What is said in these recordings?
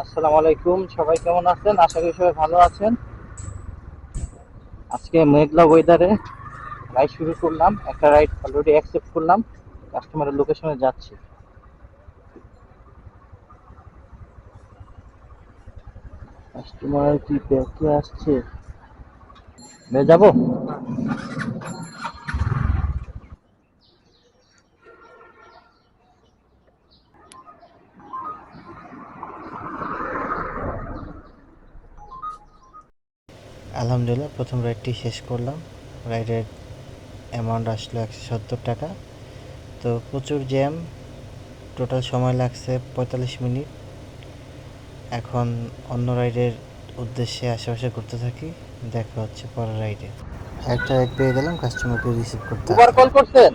আসসালামু আলাইকুম, সবাই কেমন আছেন? আশা করি সবাই ভালো আছেন। আজকে মেঘলা ওয়েদারে রাইড শুরু করলাম, একটা রাইড অলরেডি অ্যাকসেপ্ট করলাম, কাস্টমারের লোকেশনে যাচ্ছি। কাস্টমার কি ব্যাকে আসছে? যাবো। আলহামদুলিল্লাহ প্রথম রাইডটি শেষ করলাম। রাইডের অ্যামাউন্ট আসলো 170 টাকা। তো প্রচুর জ্যাম, টোটাল সময় লাগছে 45 মিনিট। এখন অন্য রাইডের উদ্দেশ্যে আশেপাশে ঘুরতে থাকি, দেখা হচ্ছে পরের রাইডে। একটা রাইড পেয়ে গেলাম, কাস্টমারকে রিসিভ করতে উবার আসলাম। কল করছেন?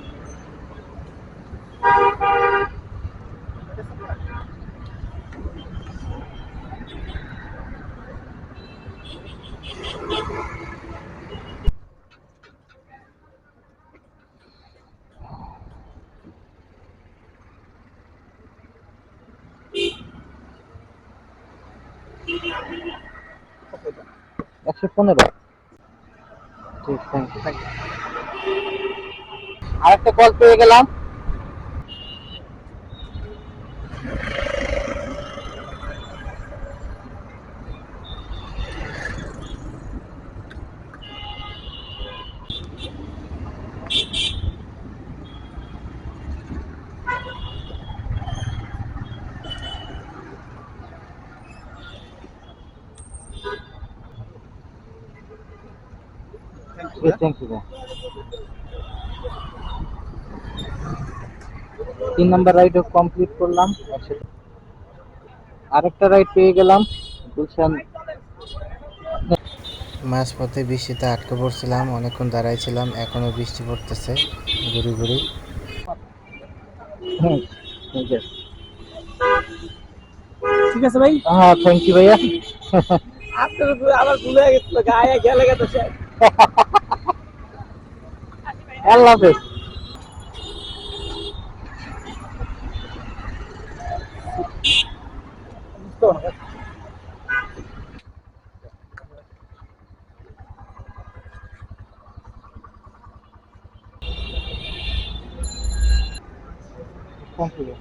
একশো 15। ঠিক, থ্যাংক ইউ। আরেকটা কল পেয়ে গেলাম। Thank you. 3 নাম্বার রাইডও কমপ্লিট করলাম একসাথে। আরেকটা রাইড পেয়ে গেলাম গুলশান। মাঝপথে বৃষ্টিতে আটকে পড়ছিলাম, অনেকক্ষণ দাঁড়াইছিলাম, এখনও বৃষ্টি পড়তেছে ঘুরি ঘুরি। হ্যাঁ, ঠিক আছে। ঠিক আছে ভাই। হ্যাঁ, থ্যাংক ইউ ভাইয়া। আপনার আবার ভুলে গেছিল গায়ে গেলে গেছে সে। আল্লাহ হাফেজ। Thank you.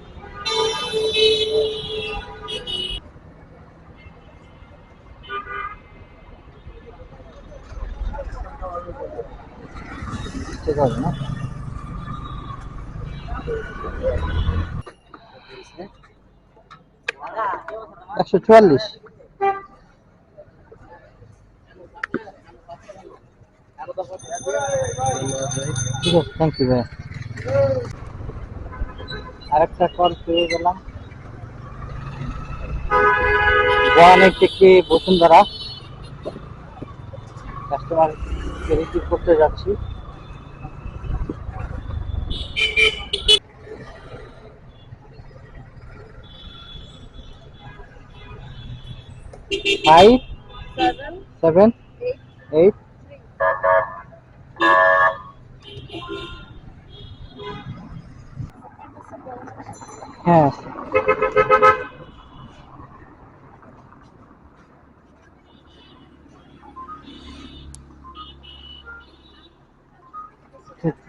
ঠিক আছে না? 144। ঠিক আছে, থ্যাংক ইউ ভাইয়া। আরেকটা কল পেয়ে গেলাম গোয়ানের থেকে বসুন্ধরা, কাস্টমার রিসিভ করতে যাচ্ছি। ফাইভ 7 8। হ্যাঁ,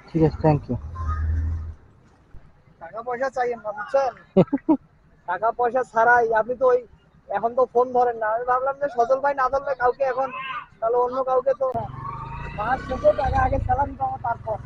ঠিক আছে, থ্যাংক ইউ। টাকা পয়সা চাইেন না বুঝছেন। টাকা পয়সা ছাড়াই আপনি তো ওই এখন তো ফোন ধরেন না। আমি ভাবলাম যে সজল ভাই না ধরলে কাউকে এখন, তাহলে অন্য কাউকে তো মাস শেষে টাকা আগে স্যালারি পাবো তারপর।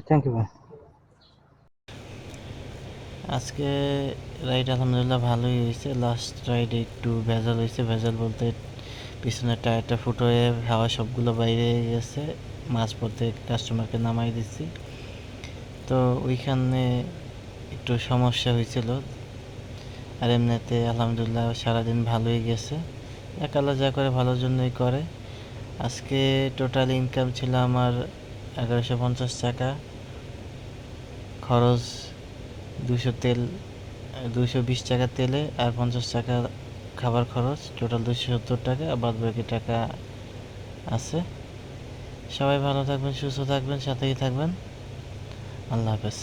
থ্যাংক ইউ ভাই। আজকে রাইড আলহামদুলিল্লাহ ভালোই হয়েছে। লাস্ট রাইডে একটু ভেজাল হয়েছে, ভেজাল বলতে পিছনের টায়ারটা ফুটো হয়ে হাওয়া সবগুলো বাইরে গেছে। মাঝপথে কাস্টমারকে নামাই দিচ্ছি, তো ওইখানে একটু সমস্যা হয়েছিল। আর এমনিতে আলহামদুলিল্লাহ সারাদিন ভালোই গেছে। এক আল্লাহ যা করে ভালোর জন্যই করে। আজকে টোটাল ইনকাম ছিল আমার 1150 টাকা, খরচ 220 টাকা তেলে আর 50 টাকা খাবার খরচ, টোটাল 270 টাকা। বাদ বাকি টাকা আছে। সবাই ভালো থাকবেন, সুস্থ থাকবেন, সাথেই থাকবেন। আল্লাহ হাফেজ।